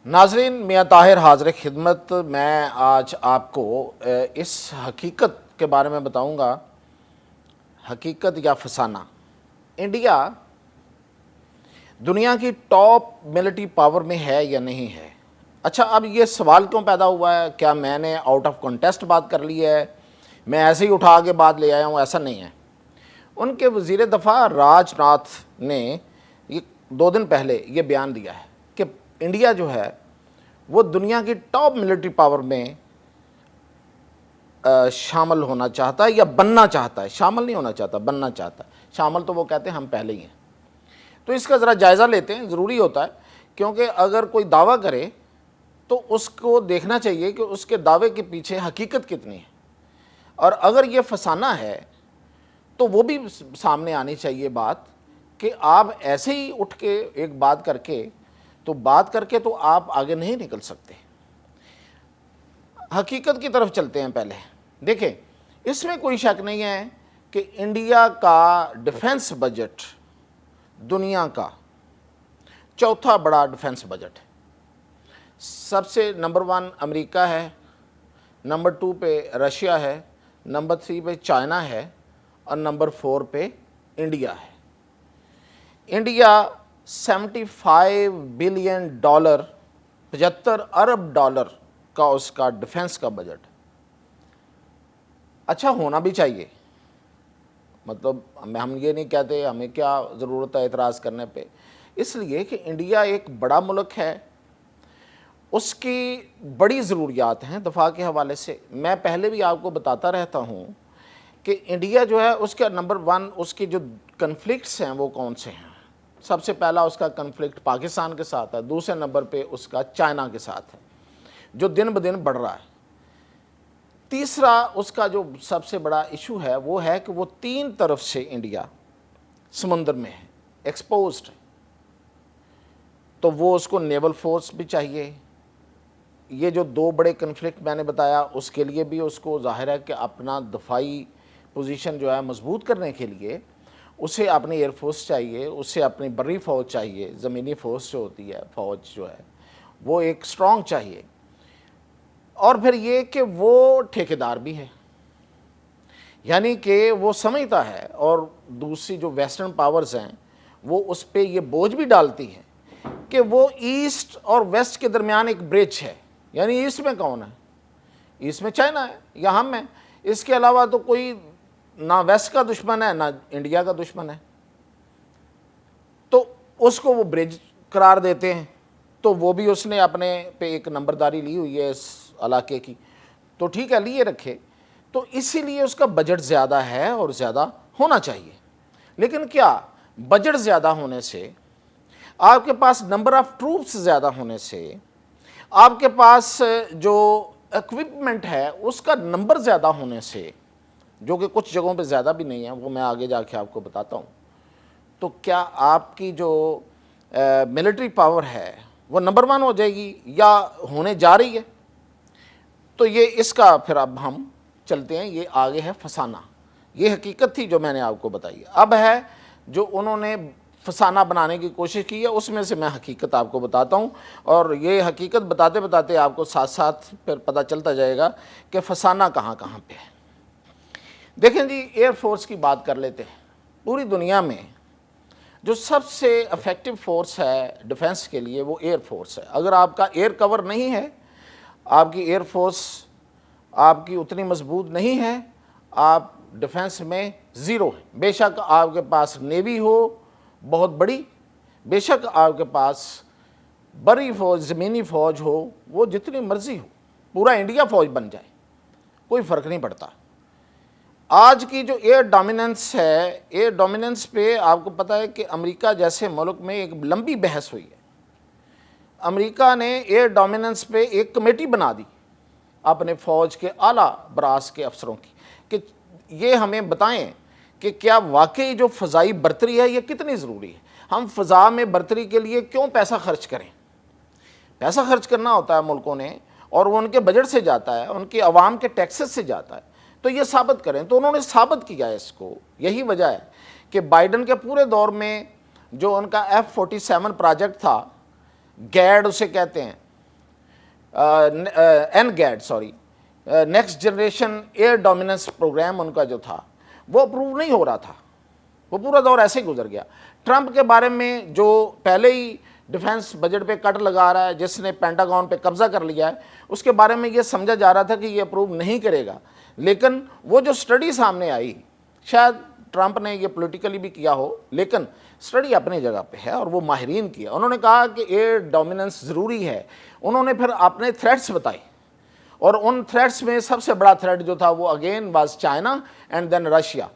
ناظرین، میاں طاہر حاضر خدمت۔ میں آج آپ کو اس حقیقت کے بارے میں بتاؤں گا، حقیقت یا فسانہ۔ انڈیا دنیا کی ٹاپ ملٹری پاور میں ہے یا نہیں ہے؟ اچھا، اب یہ سوال کیوں پیدا ہوا ہے؟ کیا میں نے آؤٹ آف کانٹیسٹ بات کر لی ہے؟ میں ایسے ہی اٹھا کے بات لے آیا ہوں؟ ایسا نہیں ہے۔ ان کے وزیر دفاع راج ناتھ نے یہ 2 دن پہلے یہ بیان دیا ہے کہ انڈیا جو ہے وہ دنیا کی ٹاپ ملٹری پاور میں شامل ہونا چاہتا ہے یا بننا چاہتا ہے۔ شامل نہیں ہونا چاہتا، بننا چاہتا ہے۔ شامل تو وہ کہتے ہیں ہم پہلے ہی ہیں۔ تو اس کا ذرا جائزہ لیتے ہیں، ضروری ہوتا ہے، کیونکہ اگر کوئی دعویٰ کرے تو اس کو دیکھنا چاہیے کہ اس کے دعوے کے پیچھے حقیقت کتنی ہے، اور اگر یہ فسانہ ہے تو وہ بھی سامنے آنی چاہیے بات، کہ آپ ایسے ہی اٹھ کے ایک بات کر کے تو آپ آگے نہیں نکل سکتے۔ حقیقت کی طرف چلتے ہیں۔ پہلے دیکھیں، اس میں کوئی شک نہیں ہے کہ انڈیا کا ڈیفنس بجٹ دنیا کا چوتھا بڑا ڈیفنس بجٹ ہے۔ سب سے نمبر 1 امریکہ ہے، نمبر 2 پہ رشیا ہے، نمبر 3 پہ چائنا ہے، اور نمبر 4 پہ انڈیا ہے۔ انڈیا 75 بلین ڈالر، 75 ارب ڈالر کا اس کا ڈیفنس کا بجٹ۔ اچھا، ہونا بھی چاہیے، مطلب ہم یہ نہیں کہتے ہمیں کیا ضرورت ہے اعتراض کرنے پہ، اس لیے کہ انڈیا ایک بڑا ملک ہے، اس کی بڑی ضروریات ہیں دفاع کے حوالے سے۔ میں پہلے بھی آپ کو بتاتا رہتا ہوں کہ انڈیا جو ہے اس کا نمبر 1 اس کی جو کنفلکٹس ہیں وہ کون سے ہیں۔ سب سے پہلا اس کا کنفلکٹ پاکستان کے ساتھ ہے، دوسرے نمبر پہ اس کا چائنا کے ساتھ ہے جو دن بدن بڑھ رہا ہے۔ تیسرا اس کا جو سب سے بڑا ایشو ہے وہ ہے کہ وہ 3 طرف سے انڈیا سمندر میں ہے، ایکسپوزڈ ہے، تو وہ اس کو نیول فورس بھی چاہیے۔ یہ جو 2 بڑے کنفلکٹ میں نے بتایا، اس کے لیے بھی اس کو ظاہر ہے کہ اپنا دفاعی پوزیشن جو ہے مضبوط کرنے کے لیے اسے اپنی ایئر فورس چاہیے، اسے اپنی بری فوج چاہیے، زمینی فورس جو ہوتی ہے، فوج جو ہے وہ ایک سٹرونگ چاہیے۔ اور پھر یہ کہ وہ ٹھیکیدار بھی ہے، یعنی کہ وہ سمجھتا ہے، اور دوسری جو ویسٹرن پاورز ہیں وہ اس پہ یہ بوجھ بھی ڈالتی ہیں کہ وہ ایسٹ اور ویسٹ کے درمیان ایک برج ہے۔ یعنی ایسٹ میں کون ہے؟ ایسٹ میں چائنا ہے یا ہم ہیں، اس کے علاوہ تو کوئی نہ ویسٹ کا دشمن ہے نہ انڈیا کا دشمن ہے، تو اس کو وہ برج قرار دیتے ہیں۔ تو وہ بھی اس نے اپنے پہ ایک نمبرداری لی ہوئی ہے اس علاقے کی، تو ٹھیک ہے، لیے رکھے، تو اسی لیے اس کا بجٹ زیادہ ہے اور زیادہ ہونا چاہیے۔ لیکن کیا بجٹ زیادہ ہونے سے، آپ کے پاس نمبر آف ٹروپس زیادہ ہونے سے، آپ کے پاس جو ایکوپمنٹ ہے اس کا نمبر زیادہ ہونے سے، جو کہ کچھ جگہوں پہ زیادہ بھی نہیں ہے، وہ میں آگے جا کے آپ کو بتاتا ہوں، تو کیا آپ کی جو ملٹری پاور ہے وہ نمبر 1 ہو جائے گی یا ہونے جا رہی ہے؟ تو یہ اس کا پھر اب ہم چلتے ہیں، یہ آگے ہے فسانہ۔ یہ حقیقت تھی جو میں نے آپ کو بتائی۔ اب ہے جو انہوں نے فسانہ بنانے کی کوشش کی ہے، اس میں سے میں حقیقت آپ کو بتاتا ہوں، اور یہ حقیقت بتاتے بتاتے آپ کو ساتھ ساتھ پھر پتہ چلتا جائے گا کہ فسانہ کہاں کہاں پہ ہے۔ دیکھیں جی، ایئر فورس کی بات کر لیتے ہیں۔ پوری دنیا میں جو سب سے افیکٹو فورس ہے ڈیفنس کے لیے وہ ایئر فورس ہے۔ اگر آپ کا ایئر کور نہیں ہے، آپ کی ایئر فورس آپ کی اتنی مضبوط نہیں ہے، آپ ڈیفنس میں زیرو ہیں۔ بے شک آپ کے پاس نیوی ہو بہت بڑی، بے شک آپ کے پاس بڑی فوج، زمینی فوج ہو، وہ جتنی مرضی ہو، پورا انڈیا فوج بن جائے، کوئی فرق نہیں پڑتا۔ آج کی جو ایئر ڈومیننس ہے، ایئر ڈومیننس پہ آپ کو پتہ ہے کہ امریکہ جیسے ملک میں ایک لمبی بحث ہوئی ہے۔ امریکہ نے ایئر ڈومیننس پہ ایک کمیٹی بنا دی اپنے فوج کے اعلیٰ براس کے افسروں کی، کہ یہ ہمیں بتائیں کہ کیا واقعی جو فضائی برتری ہے یہ کتنی ضروری ہے، ہم فضا میں برتری کے لیے کیوں پیسہ خرچ کریں۔ پیسہ خرچ کرنا ہوتا ہے ملکوں نے، اور وہ ان کے بجٹ سے جاتا ہے، ان کے عوام کے ٹیکسز سے جاتا ہے، تو یہ ثابت کریں۔ تو انہوں نے ثابت کیا ہے اس کو۔ یہی وجہ ہے کہ بائیڈن کے پورے دور میں جو ان کا F-47 پروجیکٹ تھا، گیڈ اسے کہتے ہیں، NGAD sorry next generation air dominance program ان کا جو تھا وہ اپروو نہیں ہو رہا تھا، وہ پورا دور ایسے ہی گزر گیا۔ ٹرمپ کے بارے میں جو پہلے ہی ڈیفنس بجٹ پہ کٹ لگا رہا ہے، جس نے پینٹاگون پہ قبضہ کر لیا ہے، اس کے بارے میں یہ سمجھا جا رہا تھا کہ یہ اپروو نہیں کرے گا، لیکن وہ جو سٹڈی سامنے آئی، شاید ٹرمپ نے یہ پولیٹیکلی بھی کیا ہو، لیکن سٹڈی اپنی جگہ پہ ہے اور وہ ماہرین کی ہے۔ انہوں نے کہا کہ ایئر ڈومیننس ضروری ہے، انہوں نے پھر اپنے تھریٹس بتائے، اور ان تھریٹس میں سب سے بڑا تھریٹ جو تھا وہ again was China and then Russia.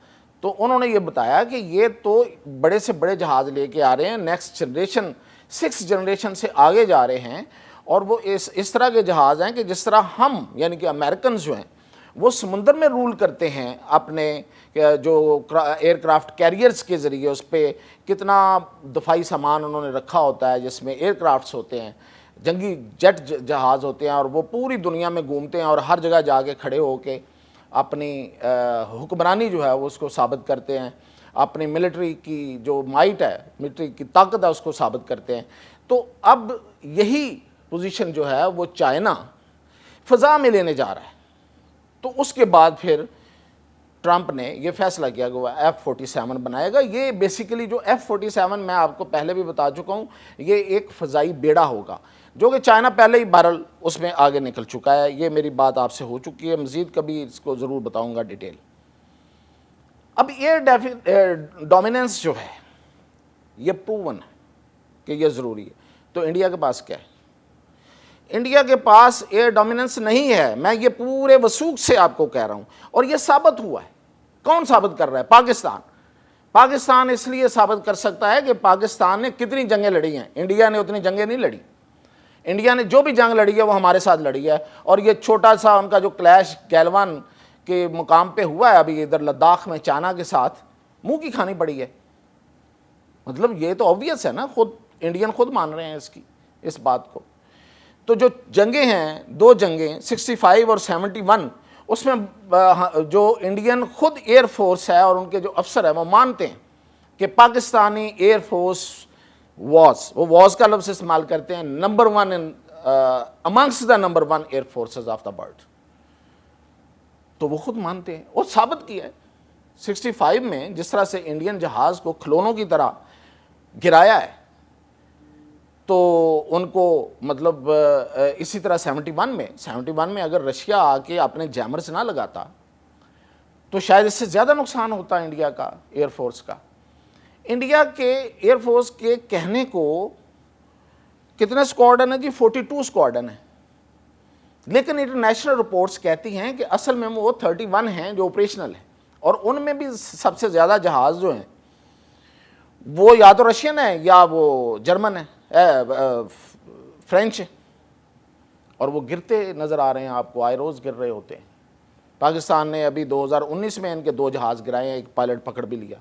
تو انہوں نے یہ بتایا کہ یہ تو بڑے سے بڑے جہاز لے کے آ رہے ہیں، نیکسٹ جنریشن 6 جنریشن سے آگے جا رہے ہیں، اور وہ اس طرح کے جہاز ہیں کہ جس طرح ہم یعنی کہ امریکنز جو ہیں وہ سمندر میں رول کرتے ہیں اپنے جو ایئر کرافٹ کیریئرز کے ذریعے، اس پہ کتنا دفاعی سامان انہوں نے رکھا ہوتا ہے، جس میں ایئر کرافٹس ہوتے ہیں، جنگی جیٹ جہاز ہوتے ہیں، اور وہ پوری دنیا میں گھومتے ہیں اور ہر جگہ جا کے کھڑے ہو کے اپنی حکمرانی جو ہے وہ اس کو ثابت کرتے ہیں، اپنی ملٹری کی جو مائٹ ہے، ملٹری کی طاقت ہے، اس کو ثابت کرتے ہیں۔ تو اب یہی پوزیشن جو ہے وہ چائنا فضا میں لینے جا رہا ہے۔ تو اس کے بعد پھر ٹرمپ نے یہ فیصلہ کیا کہ وہ F-47 بنائے گا۔ یہ بیسیکلی جو F-47 میں آپ کو پہلے بھی بتا چکا ہوں، یہ ایک فضائی بیڑا ہوگا، جو کہ چائنا پہلے ہی بہرحال اس میں آگے نکل چکا ہے۔ یہ میری بات آپ سے ہو چکی ہے، مزید کبھی اس کو ضرور بتاؤں گا ڈیٹیل۔ اب ایئر ڈومیننس جو ہے یہ پروون ہے کہ یہ ضروری ہے۔ تو انڈیا کے پاس کیا ہے؟ انڈیا کے پاس ایئر ڈومیننس نہیں ہے، میں یہ پورے وثوق سے آپ کو کہہ رہا ہوں، اور یہ ثابت ہوا ہے۔ کون ثابت کر رہا ہے؟ پاکستان۔ پاکستان اس لیے ثابت کر سکتا ہے کہ پاکستان نے کتنی جنگیں لڑی ہیں، انڈیا نے اتنی جنگیں نہیں لڑی۔ انڈیا نے جو بھی جنگ لڑی ہے وہ ہمارے ساتھ لڑی ہے، اور یہ چھوٹا سا ان کا جو کلیش گیلوان کے مقام پہ ہوا ہے ابھی ادھر لداخ میں چائنا کے ساتھ، منہ کی کھانی پڑی ہے۔ مطلب یہ تو آبویس ہے نا، خود انڈین خود مان رہے ہیں اس بات کو۔ تو جو جنگیں ہیں، 2 جنگیں 65 اور 71، اس میں جو انڈین خود ایئر فورس ہے اور ان کے جو افسر ہیں وہ مانتے ہیں کہ پاکستانی ایئر فورس وہ واز کا لفظ استعمال کرتے ہیں، number 1 amongst the number 1 air forces of the world. تو وہ خود مانتے ہیں اور ثابت کیا ہے۔ 65 میں جس طرح سے انڈین جہاز کو کھلونوں کی طرح گرایا ہے، تو ان کو مطلب اسی طرح 71 میں اگر رشیا آ کے اپنے جیمرز نہ لگاتا تو شاید اس سے زیادہ نقصان ہوتا انڈیا کا ایئر فورس کا۔ انڈیا کے ایئر فورس کے کہنے کو کتنے اسکواڈن ہیں جی؟ 42 اسکواڈن ہیں، لیکن انٹرنیشنل رپورٹس کہتی ہیں کہ اصل میں وہ 31 ہیں جو آپریشنل ہیں، اور ان میں بھی سب سے زیادہ جہاز جو ہیں وہ یا تو رشین ہیں یا وہ جرمن ہیں، فرینچ، اور وہ گرتے نظر آ رہے ہیں آپ کو، آئے روز گر رہے ہوتے ہیں۔ پاکستان نے ابھی 2019 میں ان کے 2 جہاز گرائے ہیں، ایک پائلٹ پکڑ بھی لیا۔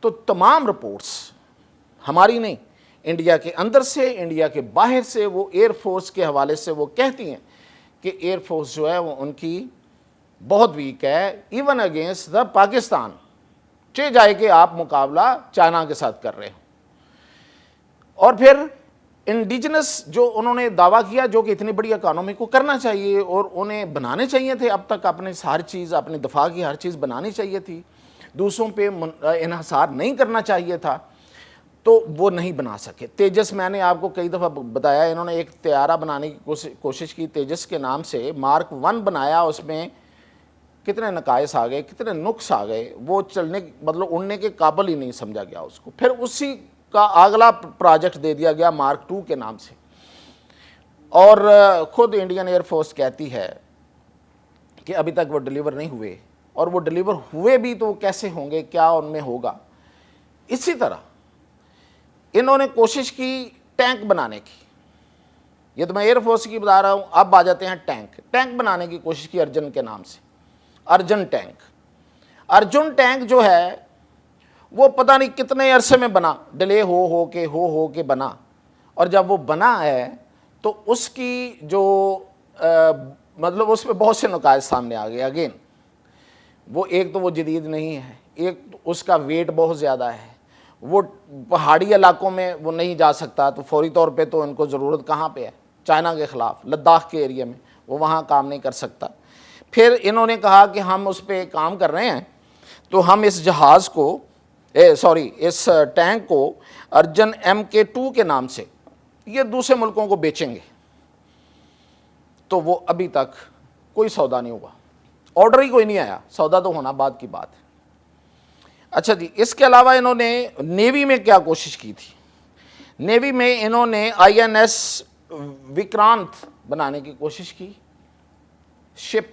تو تمام رپورٹس ہماری نہیں، انڈیا کے اندر سے، انڈیا کے باہر سے، وہ ایئر فورس کے حوالے سے وہ کہتی ہیں کہ ایئر فورس جو ہے وہ ان کی بہت ویک ہے، ایون اگینسٹ دا پاکستان، چاہے جائے کہ آپ مقابلہ چائنا کے ساتھ کر رہے ہیں۔ اور پھر انڈیجنس جو انہوں نے دعویٰ کیا، جو کہ اتنی بڑی اکانومی کو کرنا چاہیے اور انہیں بنانے چاہیے تھے، اب تک اپنے ہر چیز، اپنی دفاع کی ہر چیز بنانی چاہیے تھی، دوسروں پہ انحصار نہیں کرنا چاہیے تھا، تو وہ نہیں بنا سکے۔ تیجس، میں نے آپ کو کئی دفعہ بتایا، انہوں نے ایک طیارہ بنانے کی کوشش کی تیجس کے نام سے، Mark 1 بنایا، اس میں کتنے نقائص آ گئے، کتنے نقص آ گئے، وہ چلنے مطلب اڑنے کے قابل ہی نہیں سمجھا گیا اس کو۔ پھر اسی کا اگلا پروجیکٹ دے دیا گیا Mark 2 کے نام سے، اور خود انڈین ایئر فورس کہتی ہے کہ ابھی تک وہ ڈیلیور نہیں ہوئے، اور وہ ڈیلیور ہوئے بھی تو وہ کیسے ہوں گے، کیا ان میں ہوگا۔ اسی طرح انہوں نے کوشش کی ٹینک بنانے کی، یہ تو میں ایئر فورس کی بتا رہا ہوں، اب آ جاتے ہیں ٹینک بنانے کی کوشش کی ارجن کے نام سے، ارجن ٹینک جو ہے وہ پتہ نہیں کتنے عرصے میں بنا، ڈیلے ہو کے بنا، اور جب وہ بنا ہے تو اس کی جو مطلب اس میں بہت سے نقائص سامنے آ گئے۔ اگین وہ ایک تو وہ جدید نہیں ہے، ایک اس کا ویٹ بہت زیادہ ہے، وہ پہاڑی علاقوں میں وہ نہیں جا سکتا، تو فوری طور پہ تو ان کو ضرورت کہاں پہ ہے؟ چائنا کے خلاف لداخ کے ایریا میں، وہ وہاں کام نہیں کر سکتا۔ پھر انہوں نے کہا کہ ہم اس پہ کام کر رہے ہیں تو ہم اس جہاز کو اس ٹینک کو ارجن MK2 کے نام سے یہ دوسرے ملکوں کو بیچیں گے۔ تو وہ ابھی تک کوئی سودا نہیں ہوا، آرڈر ہی کوئی نہیں آیا، سودا تو ہونا بعد کی بات ہے۔ اچھا جی، اس کے علاوہ انہوں نے نیوی میں کیا کوشش کی تھی؟ نیوی میں انہوں نے INS وکرانت بنانے کی کوشش کی شپ،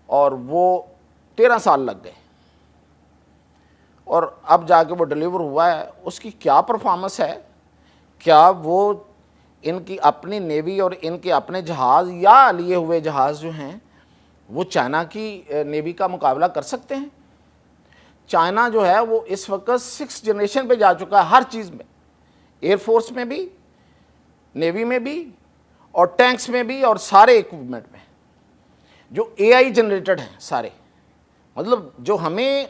اور وہ 13 سال لگ گئے، اور اب جا کے وہ ڈیلیور ہوا ہے۔ اس کی کیا پرفارمنس ہے؟ کیا وہ ان کی اپنی نیوی اور ان کے اپنے جہاز یا لیے ہوئے جہاز جو ہیں وہ چائنا کی نیوی کا مقابلہ کر سکتے ہیں؟ چائنا جو ہے وہ اس وقت 6 جنریشن پہ جا چکا ہے، ہر چیز میں، ایئر فورس میں بھی، نیوی میں بھی، اور ٹینکس میں بھی، اور سارے ایکوپمنٹ میں جو AI جنریٹڈ ہیں سارے۔ مطلب جو ہمیں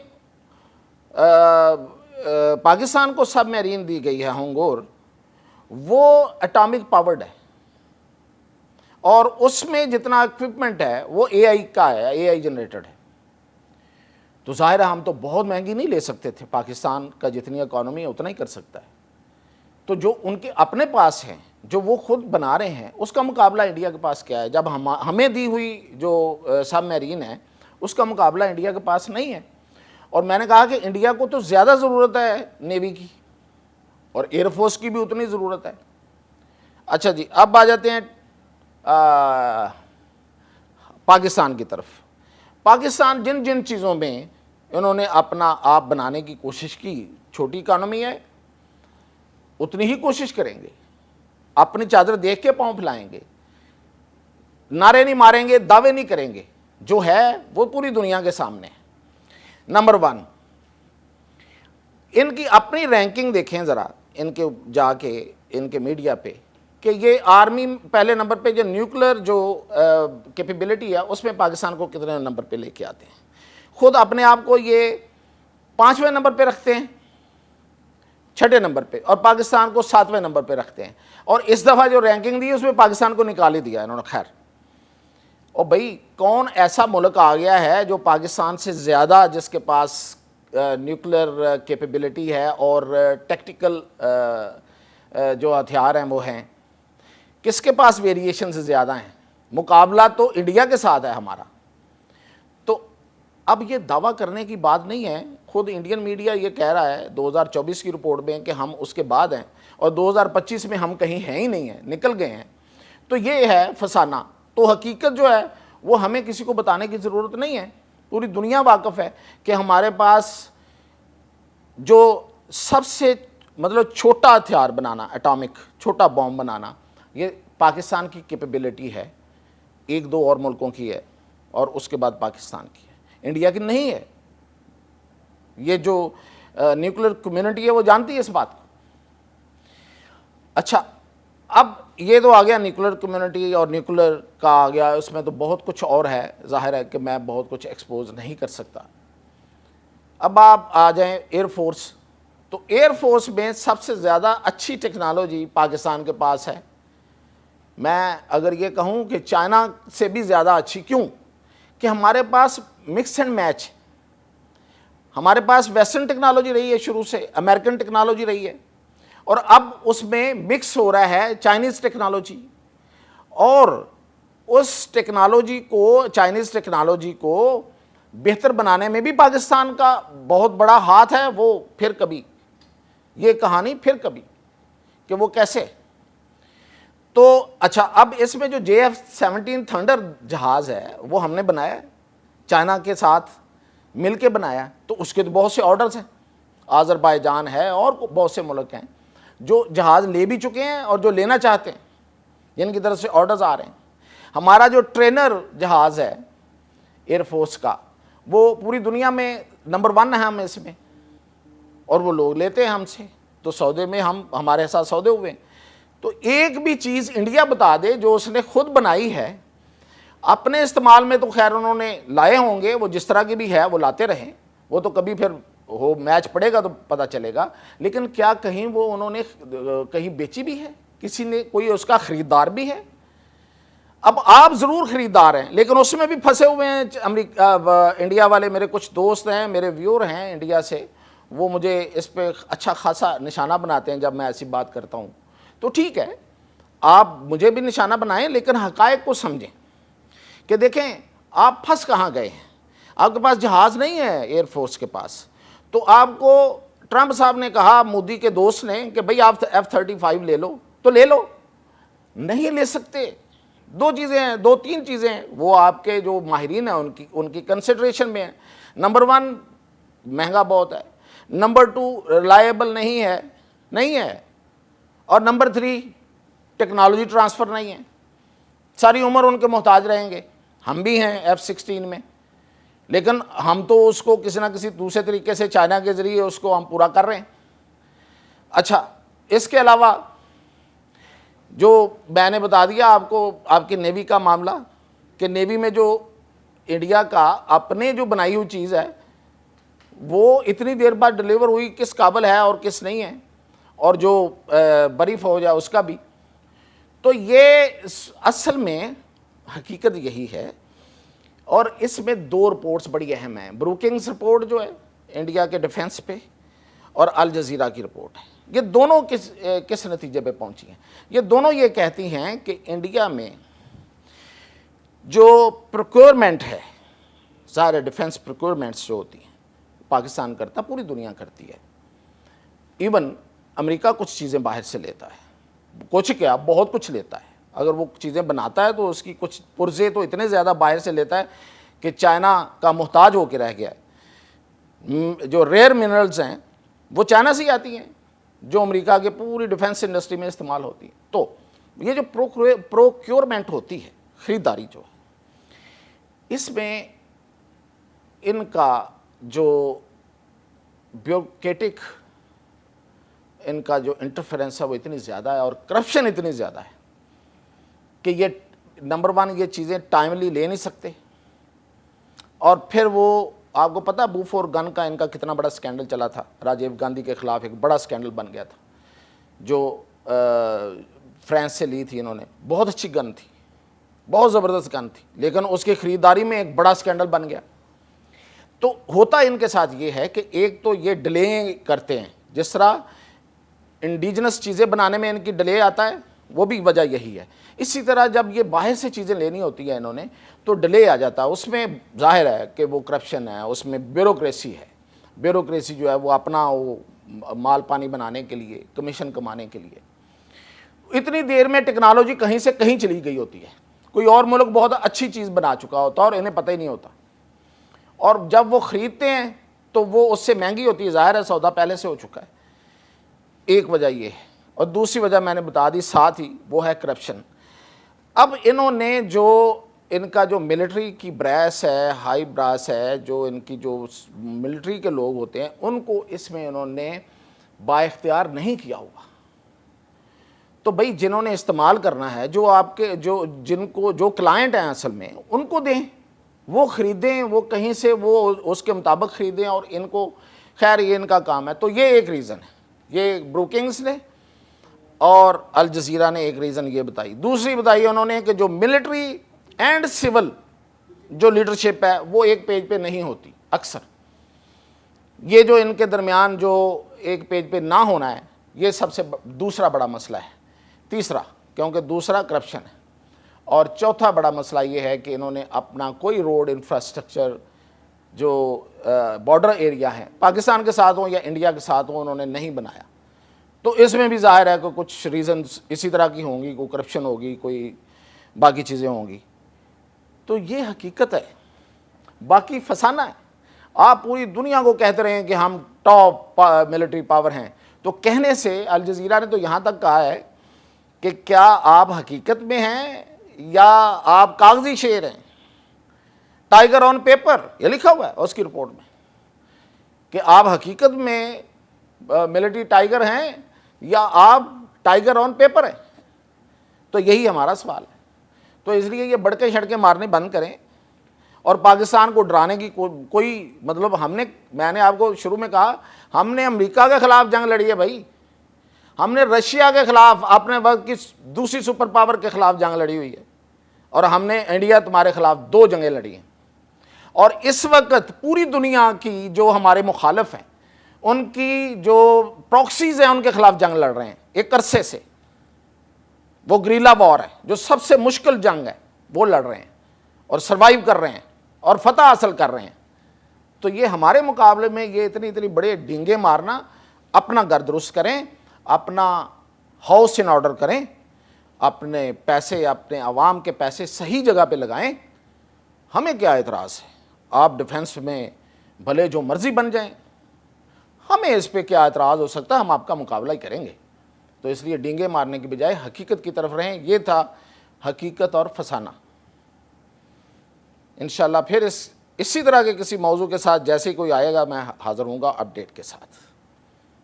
پاکستان کو سب میرین دی گئی ہے ہونگور، وہ اٹامک پاورڈ ہے، اور اس میں جتنا ایکوپمنٹ ہے وہ AI کا ہے، AI جنریٹڈ ہے۔ تو ظاہر ہے ہم تو بہت مہنگی نہیں لے سکتے تھے، پاکستان کا جتنی اکانومی ہے اتنا ہی کر سکتا ہے۔ تو جو ان کے اپنے پاس ہیں، جو وہ خود بنا رہے ہیں، اس کا مقابلہ انڈیا کے پاس کیا ہے؟ جب ہمیں دی ہوئی جو سب میرین ہے اس کا مقابلہ انڈیا کے پاس نہیں ہے۔ اور میں نے کہا کہ انڈیا کو تو زیادہ ضرورت ہے نیوی کی، اور ایئر فورس کی بھی اتنی ضرورت ہے۔ اچھا جی، اب آ جاتے ہیں پاکستان کی طرف۔ پاکستان جن جن چیزوں میں انہوں نے اپنا آپ بنانے کی کوشش کی، چھوٹی اکانومی ہے، اتنی ہی کوشش کریں گے، اپنی چادر دیکھ کے پاؤں پھلائیں گے، نعرے نہیں ماریں گے، دعوے نہیں کریں گے، جو ہے وہ پوری دنیا کے سامنے ہے۔ نمبر 1، ان کی اپنی رینکنگ دیکھیں ذرا، ان کے جا کے ان کے میڈیا پہ، کہ یہ آرمی پہلے نمبر پہ، جو نیوکلر جو کیپیبلٹی ہے اس میں پاکستان کو کتنے نمبر پہ لے کے آتے ہیں۔ خود اپنے آپ کو یہ 5ویں نمبر پہ رکھتے ہیں، 6 نمبر پہ، اور پاکستان کو 7ویں نمبر پہ رکھتے ہیں، اور اس دفعہ جو رینکنگ دی اس میں پاکستان کو نکال ہی دیا انہوں نے۔ خیر، اور بھائی کون ایسا ملک آ گیا ہے جو پاکستان سے زیادہ، جس کے پاس نیوکلر کیپیبلٹی ہے اور ٹیکٹیکل جو ہتھیار ہیں وہ ہیں، کس کے پاس ویریشن سے زیادہ ہیں؟ مقابلہ تو انڈیا کے ساتھ ہے ہمارا۔ تو اب یہ دعویٰ کرنے کی بات نہیں ہے، خود انڈین میڈیا یہ کہہ رہا ہے 2024 کی رپورٹ میں کہ ہم اس کے بعد ہیں، اور 2025 میں ہم کہیں ہیں ہی نہیں ہیں، نکل گئے ہیں۔ تو یہ ہے فسانہ۔ تو حقیقت جو ہے وہ ہمیں کسی کو بتانے کی ضرورت نہیں ہے، پوری دنیا واقف ہے کہ ہمارے پاس جو سب سے مطلب چھوٹا ہتھیار بنانا، اٹامک چھوٹا بوم بنانا، یہ پاکستان کی کیپیبلٹی ہے، 1-2 اور ملکوں کی ہے، اور اس کے بعد پاکستان کی ہے، انڈیا کی نہیں ہے۔ یہ جو نیوکلر کمیونٹی ہے وہ جانتی ہے اس بات کو۔ اچھا، اب یہ تو آ گیا نیوکلر کمیونٹی اور نیوکلر کا آ گیا، اس میں تو بہت کچھ اور ہے، ظاہر ہے کہ میں بہت کچھ ایکسپوز نہیں کر سکتا۔ اب آپ آ جائیں ایئر فورس، تو ایئر فورس میں سب سے زیادہ اچھی ٹیکنالوجی پاکستان کے پاس ہے۔ میں اگر یہ کہوں کہ چائنا سے بھی زیادہ اچھی، کیوں کہ ہمارے پاس مکس اینڈ میچ، ہمارے پاس ویسٹرن ٹیکنالوجی رہی ہے شروع سے، امریکن ٹیکنالوجی رہی ہے، اور اب اس میں مکس ہو رہا ہے چائنیز ٹیکنالوجی، اور اس ٹیکنالوجی کو، چائنیز ٹیکنالوجی کو بہتر بنانے میں بھی پاکستان کا بہت بڑا ہاتھ ہے۔ وہ پھر کبھی یہ کہانی پھر کبھی کہ وہ کیسے۔ تو اچھا، اب اس میں جو JF-17 تھنڈر جہاز ہے وہ ہم نے بنایا ہے، چائنا کے ساتھ مل کے بنایا، تو اس کے تو بہت سے آرڈرز ہیں، آذربائیجان ہے اور بہت سے ملک ہیں جو جہاز لے بھی چکے ہیں اور جو لینا چاہتے ہیں، جن کی طرف سے آرڈرز آ رہے ہیں۔ ہمارا جو ٹرینر جہاز ہے ایئر فورس کا، وہ پوری دنیا میں نمبر 1 ہے ہم اس میں، اور وہ لوگ لیتے ہیں ہم سے، تو سودے میں ہمارے ساتھ سودے ہوئے ہیں۔ تو ایک بھی چیز انڈیا بتا دے جو اس نے خود بنائی ہے، اپنے استعمال میں تو خیر انہوں نے لائے ہوں گے، وہ جس طرح کی بھی ہے وہ لاتے رہیں، وہ تو کبھی پھر میچ پڑے گا تو پتہ چلے گا، لیکن کیا کہیں وہ انہوں نے کہیں بیچی بھی ہے؟ کسی نے کوئی اس کا خریدار بھی ہے؟ اب آپ ضرور خریدار ہیں لیکن اس میں بھی پھنسے ہوئے ہیں انڈیا والے. میرے کچھ دوست ہیں، میرے ویور ہیں انڈیا سے، وہ مجھے اس پہ اچھا خاصا نشانہ بناتے ہیں جب میں ایسی بات کرتا ہوں. تو ٹھیک ہے، آپ مجھے بھی نشانہ بنائیں لیکن حقائق کو سمجھیں کہ دیکھیں آپ پھنس کہاں گئے ہیں. آپ کے پاس جہاز نہیں ہے ایئر فورس کے پاس، تو آپ کو ٹرمپ صاحب نے کہا، مودی کے دوست نے، کہ بھئی آپ F-35 لے لو، تو لے لو. نہیں لے سکتے. دو چیزیں ہیں، دو تین چیزیں ہیں، وہ آپ کے جو ماہرین ہیں ان کی کنسیڈریشن میں ہیں. نمبر 1 مہنگا بہت ہے، نمبر 2 ریلائبل نہیں ہے، اور نمبر 3 ٹیکنالوجی ٹرانسفر نہیں ہے. ساری عمر ان کے محتاج رہیں گے. ہم بھی ہیں F-16 میں، لیکن ہم تو اس کو کسی نہ کسی دوسرے طریقے سے چائنا کے ذریعے اس کو ہم پورا کر رہے ہیں. اچھا، اس کے علاوہ جو میں نے بتا دیا آپ کو آپ کی نیوی کا معاملہ، کہ نیوی میں جو انڈیا کا اپنے جو بنائی ہوئی چیز ہے وہ اتنی دیر بعد ڈلیور ہوئی، کس قابل ہے اور کس نہیں ہے، اور جو بری فوج ہے اس کا بھی. تو یہ اصل میں حقیقت یہی ہے. اور اس میں 2 رپورٹس بڑی اہم ہیں. بروکنگز رپورٹ جو ہے انڈیا کے ڈیفنس پہ، اور الجزیرہ کی رپورٹ ہے. یہ دونوں کس نتیجے پہ پہنچی ہیں؟ یہ دونوں یہ کہتی ہیں کہ انڈیا میں جو پروکیورمنٹ ہے، سارے ڈیفنس پروکیورمنٹس جو ہوتی ہیں پاکستان کرتا، پوری دنیا کرتی ہے. ایون امریکہ کچھ چیزیں باہر سے لیتا ہے، کچھ کیا بہت کچھ لیتا ہے. اگر وہ چیزیں بناتا ہے تو اس کی کچھ پرزے تو اتنے زیادہ باہر سے لیتا ہے کہ چائنا کا محتاج ہو کے رہ گیا ہے. جو ریئر منرلز ہیں وہ چائنا سے ہی آتی ہیں، جو امریکہ کے پوری ڈیفنس انڈسٹری میں استعمال ہوتی ہیں. تو یہ جو پروکیورمنٹ ہوتی ہے، خریداری جو ہے، اس میں ان کا جو بیوروکریٹک ان کا جو انٹرفیرنس ہے وہ اتنی زیادہ ہے، اور کرپشن اتنی زیادہ ہے کہ یہ نمبر 1 یہ چیزیں ٹائملی لے نہیں سکتے. اور پھر وہ آپ کو پتہ بوفور گن کا ان کا کتنا بڑا سکینڈل چلا تھا، راجیو گاندھی کے خلاف ایک بڑا سکینڈل بن گیا تھا، جو فرانس سے لی تھی انہوں نے. بہت اچھی گن تھی، بہت زبردست گن تھی، لیکن اس کی خریداری میں ایک بڑا سکینڈل بن گیا. تو ہوتا ان کے ساتھ یہ ہے کہ ایک تو یہ ڈیلے کرتے ہیں، جس طرح انڈیجنس چیزیں بنانے میں ان کی ڈیلے آتا ہے، وہ بھی وجہ یہی ہے. اسی طرح جب یہ باہر سے چیزیں لینی ہوتی ہیں انہوں نے تو ڈیلے آ جاتا ہے. اس میں ظاہر ہے کہ وہ کرپشن ہے، اس میں بیوروکریسی ہے. بیوروکریسی جو ہے وہ اپنا وہ مال پانی بنانے کے لیے، کمیشن کمانے کے لیے، اتنی دیر میں ٹیکنالوجی کہیں سے کہیں چلی گئی ہوتی ہے. کوئی اور ملک بہت اچھی چیز بنا چکا ہوتا ہے اور انہیں پتہ ہی نہیں ہوتا، اور جب وہ خریدتے ہیں تو وہ اس سے مہنگی ہوتی ہے. ظاہر ہے سودا پہلے سے ہو چکا ہے. ایک وجہ یہ ہے، اور دوسری وجہ میں نے بتا دی ساتھ ہی، وہ ہے کرپشن. اب انہوں نے جو ان کا جو ملٹری کی براس ہے، ہائی براس ہے، جو ان کی جو ملٹری کے لوگ ہوتے ہیں، ان کو اس میں انہوں نے با اختیار نہیں کیا ہوا. تو بھئی جنہوں نے استعمال کرنا ہے، جو آپ کے جو کلائنٹ ہیں اصل میں، ان کو دیں، وہ خریدیں، وہ کہیں سے وہ اس کے مطابق خریدیں، اور ان کو خیر یہ ان کا کام ہے. تو یہ ایک ریزن ہے، یہ بروکنگز نے اور الجزیرہ نے ایک ریزن یہ بتائی. دوسری بتائی انہوں نے کہ جو ملٹری اینڈ سول جو لیڈرشپ ہے وہ ایک پیج پہ نہیں ہوتی اکثر. یہ جو ان کے درمیان جو ایک پیج پہ نہ ہونا ہے، یہ سب سے دوسرا بڑا مسئلہ ہے. تیسرا، کیونکہ دوسرا کرپشن ہے، اور چوتھا بڑا مسئلہ یہ ہے کہ انہوں نے اپنا کوئی روڈ انفراسٹرکچر جو بارڈر ایریا ہے پاکستان کے ساتھ ہوں یا انڈیا کے ساتھ ہوں، انہوں نے نہیں بنایا. تو اس میں بھی ظاہر ہے کہ کچھ ریزنز اسی طرح کی ہوں گی، کوئی کرپشن ہوگی، کوئی باقی چیزیں ہوں گی. تو یہ حقیقت ہے، باقی فسانہ ہے. آپ پوری دنیا کو کہتے رہے ہیں کہ ہم ٹاپ ملٹری پاور ہیں، تو کہنے سے الجزیرہ نے تو یہاں تک کہا ہے کہ کیا آپ حقیقت میں ہیں یا آپ کاغذی شیر ہیں. ٹائیگر آن پیپر یہ لکھا ہوا ہے اس کی رپورٹ میں کہ آپ حقیقت میں ملٹری ٹائیگر ہیں یا آپ ٹائیگر آن پیپر ہیں. تو یہی ہمارا سوال ہے. تو اس لیے یہ بڑکے چھڑکے مارنے بند کریں، اور پاکستان کو ڈرانے کی کوئی مطلب میں نے آپ کو شروع میں کہا، ہم نے امریکہ کے خلاف جنگ لڑی ہے بھائی. ہم نے رشیا کے خلاف اپنے وقت کی دوسری سپر پاور کے خلاف جنگ لڑی ہوئی ہے، اور ہم نے انڈیا تمہارے خلاف 2 جنگیں لڑی ہیں، اور اس وقت پوری دنیا کی جو ہمارے مخالف ہیں ان کی جو پروکسیز ہیں ان کے خلاف جنگ لڑ رہے ہیں ایک عرصے سے. وہ گریلا وار ہے جو سب سے مشکل جنگ ہے، وہ لڑ رہے ہیں اور سروائیو کر رہے ہیں اور فتح حاصل کر رہے ہیں. تو یہ ہمارے مقابلے میں یہ اتنی بڑے ڈینگے مارنا، اپنا گھر درست کریں، اپنا ہاؤس ان آرڈر کریں، اپنے پیسے، اپنے عوام کے پیسے صحیح جگہ پہ لگائیں. ہمیں کیا اعتراض ہے؟ آپ ڈیفنس میں بھلے جو مرضی بن جائیں، ہمیں اس پہ کیا اعتراض ہو سکتا ہے؟ ہم آپ کا مقابلہ ہی کریں گے. تو اس لیے ڈینگے مارنے کی بجائے حقیقت کی طرف رہیں. یہ تھا حقیقت اور فسانہ. انشاءاللہ پھر اسی طرح کے کسی موضوع کے ساتھ جیسے کوئی آئے گا میں حاضر ہوں گا اپڈیٹ کے ساتھ.